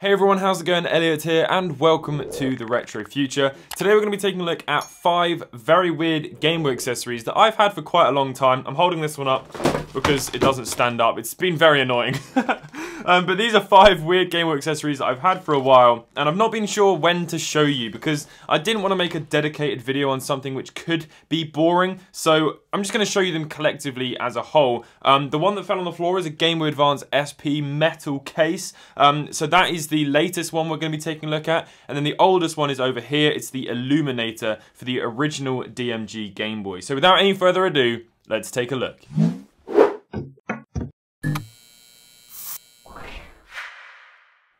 Hey everyone, how's it going? Elliot here and welcome to the Retro Future. Today we're going to be taking a look at 5 very weird GameBoy accessories that I've had for quite a long time. I'm holding this one up because it doesn't stand up. It's been very annoying. But these are 5 weird GameBoy accessories that I've had for a while and I've not been sure when to show you because I didn't want to make a dedicated video on something which could be boring. So I'm just going to show you them collectively as a whole. The one that fell on the floor is a GameBoy Advance SP metal case. So that is the latest one we're going to be taking a look at, and then the oldest one is over here. It's the Illuminator for the original DMG Game Boy. So without any further ado, let's take a look.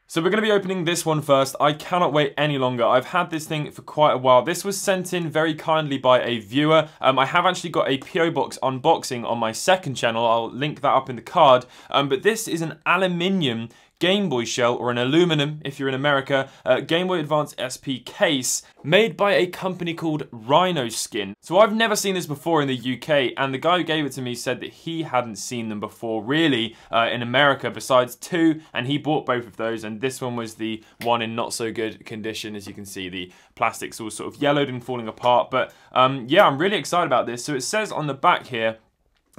So we're going to be opening this one first. I cannot wait any longer. I've had this thing for quite a while. This was sent in very kindly by a viewer. I have actually got a PO Box unboxing on my second channel. I'll link that up in the card. But this is an aluminium Game Boy shell, or an aluminum if you're in America, Game Boy Advance SP case made by a company called RhinoSkin. So I've never seen this before in the UK, and the guy who gave it to me said that he hadn't seen them before really in America besides 2, and he bought both of those, and this one was the one in not so good condition. As you can see, the plastic's all sort of yellowed and falling apart, but yeah, I'm really excited about this. So it says on the back here,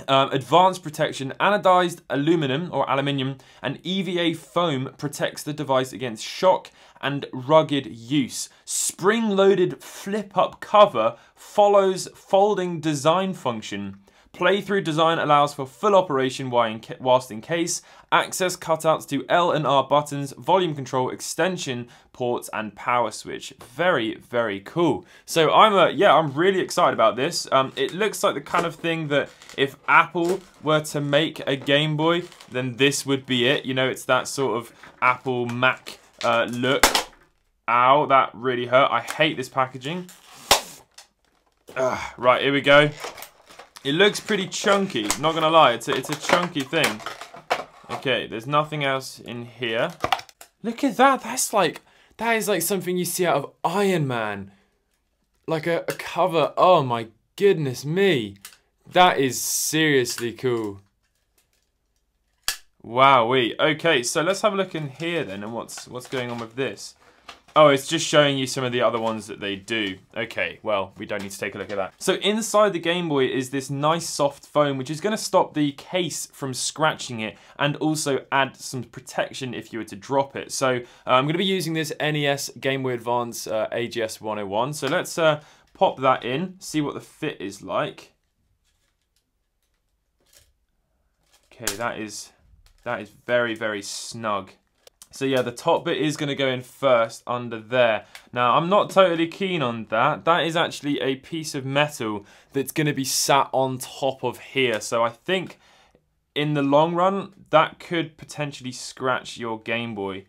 advanced protection, anodized aluminum or aluminium and EVA foam protects the device against shock and rugged use. Spring-loaded flip-up cover follows folding design function. Play-through design allows for full operation whilst in case. Access cutouts to L and R buttons, volume control, extension ports, and power switch. Very, very cool. So I'm really excited about this. It looks like the kind of thing that if Apple were to make a Game Boy, then this would be it. You know, it's that sort of Apple Mac look. Ow, that really hurt. I hate this packaging. Right, here we go. It looks pretty chunky, not gonna lie, it's a chunky thing. Okay, there's nothing else in here. Look at that, that is like something you see out of Iron Man. Like a cover, oh my goodness me. That is seriously cool. Wowee. Okay, so let's have a look in here then, and what's going on with this. Oh, it's just showing you some of the other ones that they do. Okay, well, we don't need to take a look at that. So inside the Game Boy is this nice soft foam, which is going to stop the case from scratching it and also add some protection if you were to drop it. So I'm going to be using this NES Game Boy Advance AGS 101. So let's pop that in, see what the fit is like. Okay, that is very, very snug. So yeah, the top bit is going to go in first under there. Now, I'm not totally keen on that. That is actually a piece of metal that's going to be sat on top of here. So I think in the long run, that could potentially scratch your Game Boy.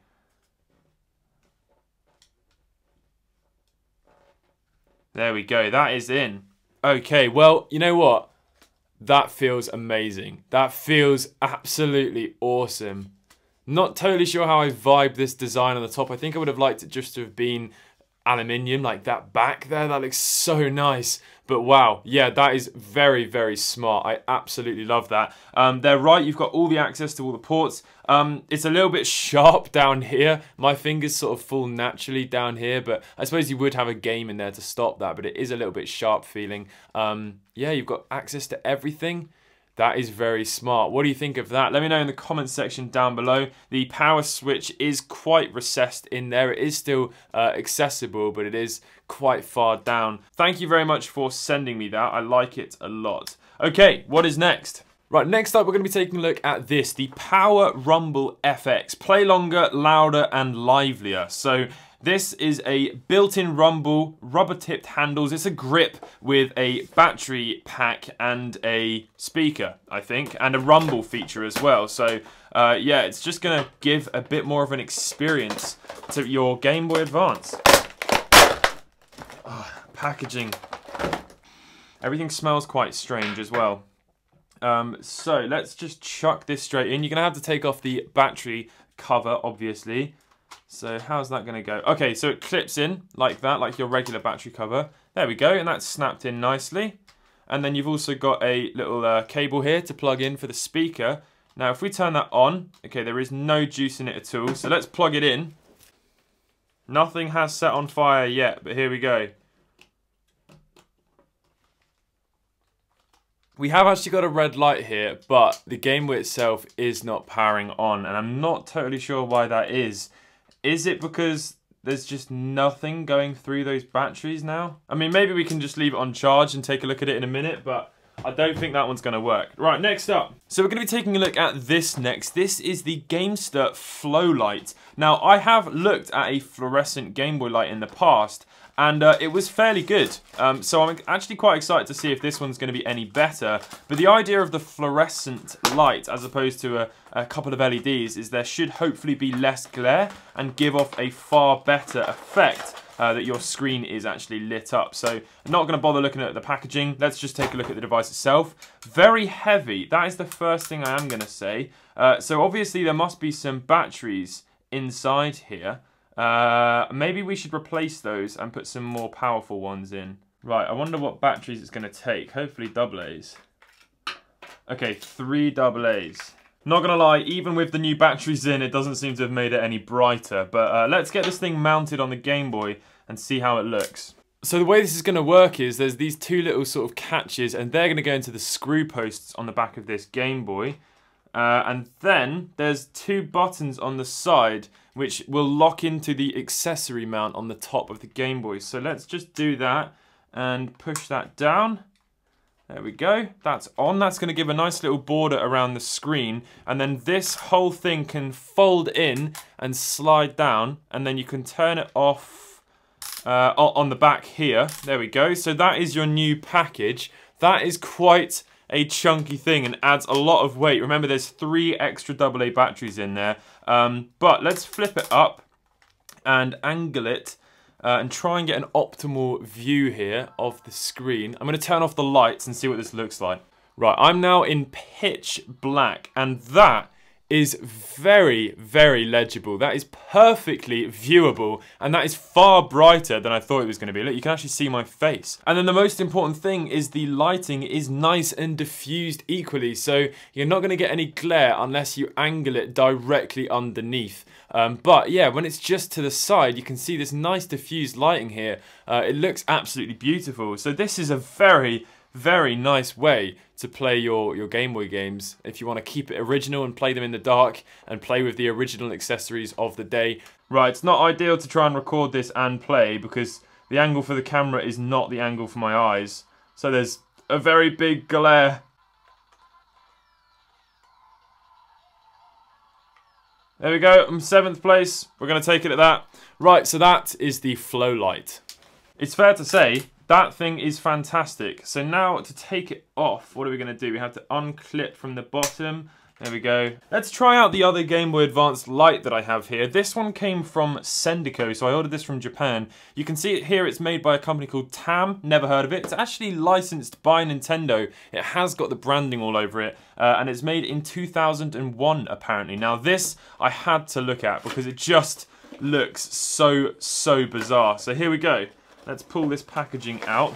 There we go, that is in. Okay, well, you know what? That feels amazing. That feels absolutely awesome. Not totally sure how I vibe this design on the top. I think I would have liked it just to have been aluminium, like that back there. That looks so nice. But wow, yeah, that is very, very smart. I absolutely love that. They're right, you've got all the access to all the ports. It's a little bit sharp down here. My fingers sort of fall naturally down here, but I suppose you would have a game in there to stop that, but it is a little bit sharp feeling. Yeah, you've got access to everything. That is very smart. What do you think of that? Let me know in the comments section down below. The power switch is quite recessed in there. It is still accessible, but it is quite far down. Thank you very much for sending me that. I like it a lot. Okay, what is next? Right, next up we're going to be taking a look at this, the Power Rumble FX. Play longer, louder, and livelier. So this is a built-in rumble, rubber-tipped handles. It's a grip with a battery pack and a speaker, I think, and a rumble feature as well. So yeah, it's just going to give a bit more of an experience to your Game Boy Advance. Oh, packaging. Everything smells quite strange as well. So let's just chuck this straight in. You're going to have to take off the battery cover, obviously. So how's that going to go? Okay, so it clips in like that, like your regular battery cover. There we go, and that's snapped in nicely. And then you've also got a little cable here to plug in for the speaker. Now, if we turn that on, okay, there is no juice in it at all. So let's plug it in. Nothing has set on fire yet, but here we go. We have actually got a red light here, but the GameBoy itself is not powering on, and I'm not totally sure why that is. Is it because there's just nothing going through those batteries now? I mean, maybe we can just leave it on charge and take a look at it in a minute, but I don't think that one's going to work. Right, next up. So we're going to be taking a look at this next. This is the Gamester Flow Light. Now, I have looked at a fluorescent GameBoy light in the past, and it was fairly good. So I'm actually quite excited to see if this one's going to be any better. But the idea of the fluorescent light, as opposed to a couple of LEDs, is there should hopefully be less glare and give off a far better effect. That your screen is actually lit up. So I'm not going to bother looking at the packaging. Let's just take a look at the device itself. Very heavy. That is the first thing I am going to say. So obviously there must be some batteries inside here. Maybe we should replace those and put some more powerful ones in. Right, I wonder what batteries it's going to take. Hopefully AA's. Okay, 3 AA's. Not gonna lie, even with the new batteries in, it doesn't seem to have made it any brighter. But let's get this thing mounted on the Game Boy and see how it looks. So the way this is gonna work is there's these two little sort of catches, and they're gonna go into the screw posts on the back of this Game Boy. And then there's 2 buttons on the side which will lock into the accessory mount on the top of the Game Boy. So let's just do that and push that down. There we go, that's on. That's going to give a nice little border around the screen, and then this whole thing can fold in and slide down, and then you can turn it off on the back here. There we go, so that is your new package. That is quite a chunky thing and adds a lot of weight. Remember, there's 3 extra AA batteries in there, but let's flip it up and angle it. And try and get an optimal view here of the screen. I'm going to turn off the lights and see what this looks like. Right, I'm now in pitch black, and that is very, very legible. That is perfectly viewable, and that is far brighter than I thought it was going to be. Look, you can actually see my face. And then the most important thing is the lighting is nice and diffused equally, so you're not going to get any glare unless you angle it directly underneath. But yeah, when it's just to the side, you can see this nice diffused lighting here. It looks absolutely beautiful. So this is a very, very nice way to play your Game Boy games if you want to keep it original and play them in the dark and play with the original accessories of the day. Right, it's not ideal to try and record this and play because the angle for the camera is not the angle for my eyes. So there's a very big glare. There we go, I'm 7th place. We're going to take it at that. Right, so that is the Flow Light. It's fair to say, that thing is fantastic. So now to take it off, what are we going to do? We have to unclip from the bottom. There we go. Let's try out the other Game Boy Advance light that I have here. This one came from Sendico, so I ordered this from Japan. You can see it here, it's made by a company called TAM, never heard of it. It's actually licensed by Nintendo. It has got the branding all over it, and it's made in 2001 apparently. Now this I had to look at because it just looks so bizarre. So here we go. Let's pull this packaging out,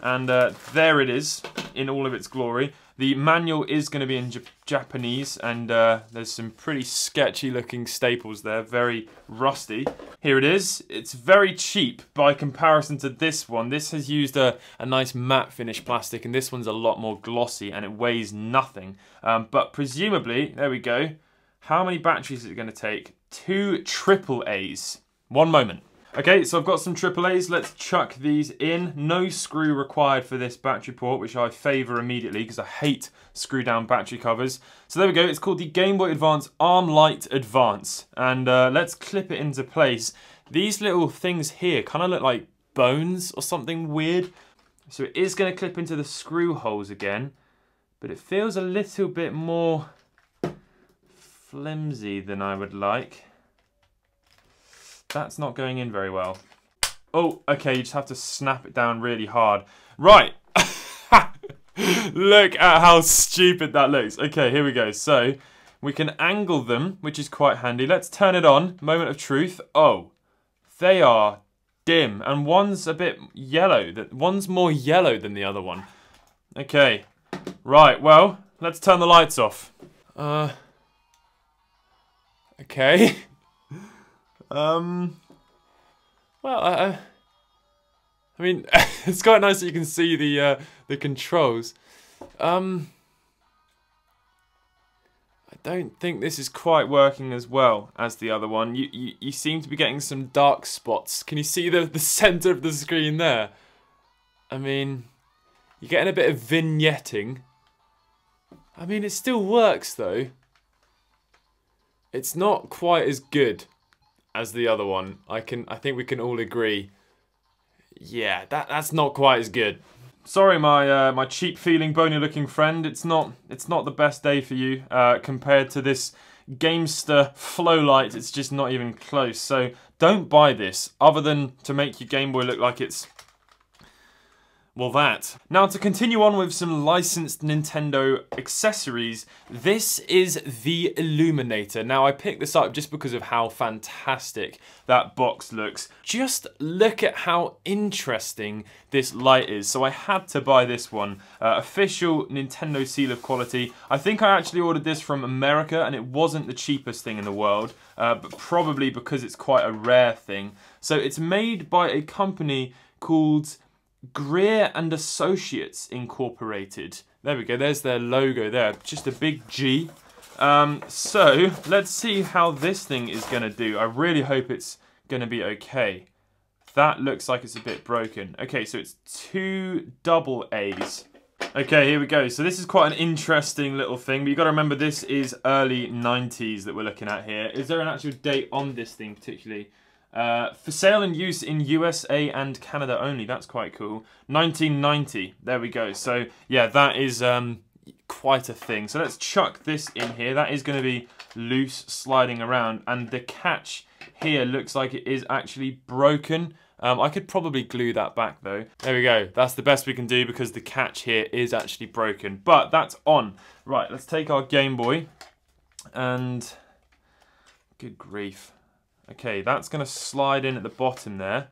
and there it is in all of its glory. The manual is going to be in Japanese, and there's some pretty sketchy looking staples there, very rusty. Here it is. It's very cheap by comparison to this one. This has used a nice matte finish plastic, and this one's a lot more glossy, and it weighs nothing. But presumably, there we go. How many batteries is it going to take? 2 AAAs. One moment. Okay, so I've got some AAAs. Let's chuck these in. No screw required for this battery port, which I favour immediately because I hate screw-down battery covers. So there we go. It's called the Game Boy Advance Arm Light Advance. And let's clip it into place. These little things here kind of look like bones or something weird. So it is going to clip into the screw holes again, but it feels a little bit more flimsy than I would like. That's not going in very well. Oh, okay, you just have to snap it down really hard. Right. Look at how stupid that looks. Okay, here we go. So, we can angle them, which is quite handy. Let's turn it on. Moment of truth. Oh, they are dim. And one's a bit yellow. One's more yellow than the other one. Okay. Right, well, let's turn the lights off. Okay. 'Cause Well, I mean, it's quite nice that you can see the controls. I don't think this is quite working as well as the other one. You seem to be getting some dark spots. Can you see the center of the screen there? I mean, you're getting a bit of vignetting. I mean, it still works though. It's not quite as good as the other one. I think we can all agree. Yeah, that's not quite as good. Sorry, my cheap feeling, bony looking friend. It's not the best day for you compared to this Gamester Flow Light. It's just not even close. So don't buy this, other than to make your Game Boy look like it's, well, that. Now, to continue on with some licensed Nintendo accessories, this is the Illuminator. Now, I picked this up just because of how fantastic that box looks. Just look at how interesting this light is. So I had to buy this one. Official Nintendo seal of quality. I think I actually ordered this from America, and it wasn't the cheapest thing in the world, but probably because it's quite a rare thing. So it's made by a company called Greer and Associates Incorporated. There we go, there's their logo there, just a big G. So let's see how this thing is gonna do. I really hope it's gonna be okay. That looks like it's a bit broken. Okay, so it's 2 double A's. Okay, here we go. So this is quite an interesting little thing, but you gotta remember this is early 90s that we're looking at here. Is there an actual date on this thing particularly? For sale and use in USA and Canada only. That's quite cool. 1990. There we go. So yeah, that is quite a thing. So let's chuck this in here. That is going to be loose, sliding around, and the catch here looks like it is actually broken. I could probably glue that back though. There we go. That's the best we can do because the catch here is actually broken. But that's on. Right, let's take our Game Boy and good grief. Okay, that's going to slide in at the bottom there.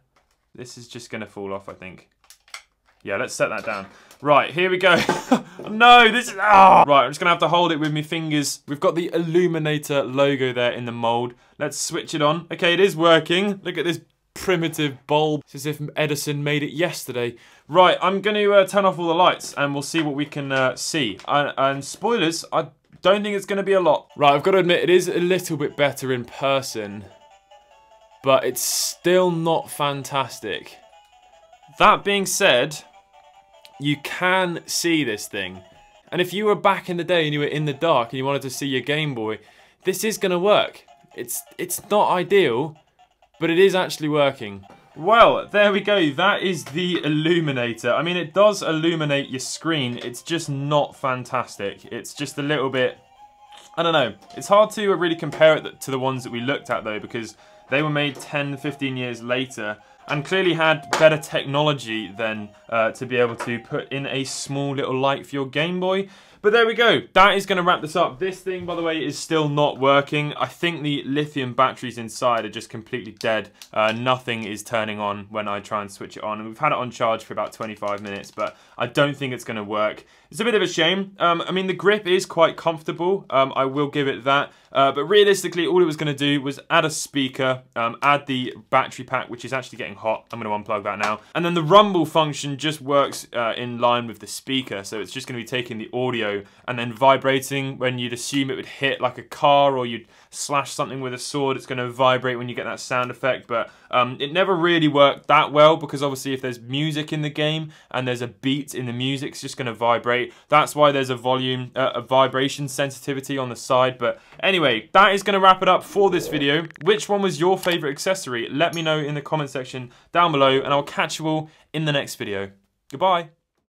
This is just going to fall off, I think. Yeah, let's set that down. Right, here we go. No, this is... Right, I'm just going to have to hold it with my fingers. We've got the Illuminator logo there in the mold. Let's switch it on. Okay, it is working. Look at this primitive bulb. It's as if Edison made it yesterday. Right, I'm going to turn off all the lights and we'll see what we can see. And spoilers, I don't think it's going to be a lot. Right, I've got to admit, it is a little bit better in person, but it's still not fantastic. That being said, you can see this thing. And if you were back in the day and you were in the dark and you wanted to see your Game Boy, this is gonna work. It's not ideal, but it is actually working. Well, there we go. That is the Illuminator. I mean, it does illuminate your screen. It's just not fantastic. It's just a little bit, I don't know. It's hard to really compare it to the ones that we looked at though, because they were made 10, 15 years later and clearly had better technology than to be able to put in a small little light for your Game Boy. But there we go. That is going to wrap this up. This thing, by the way, is still not working. I think the lithium batteries inside are just completely dead. Nothing is turning on when I try and switch it on. And we've had it on charge for about 25 minutes, but I don't think it's going to work. It's a bit of a shame. I mean, the grip is quite comfortable. I will give it that. But realistically, all it was going to do was add a speaker, add the battery pack, which is actually getting hot. I'm going to unplug that now. And then the rumble function just works in line with the speaker. So it's just going to be taking the audio and then vibrating when you'd assume it would hit like a car or you'd slash something with a sword. It's going to vibrate when you get that sound effect. But it never really worked that well because obviously if there's music in the game and there's a beat in the music, it's just going to vibrate. That's why there's a volume, a vibration sensitivity on the side. But anyway, that is going to wrap it up for this video. Which one was your favorite accessory? Let me know in the comment section down below and I'll catch you all in the next video. Goodbye.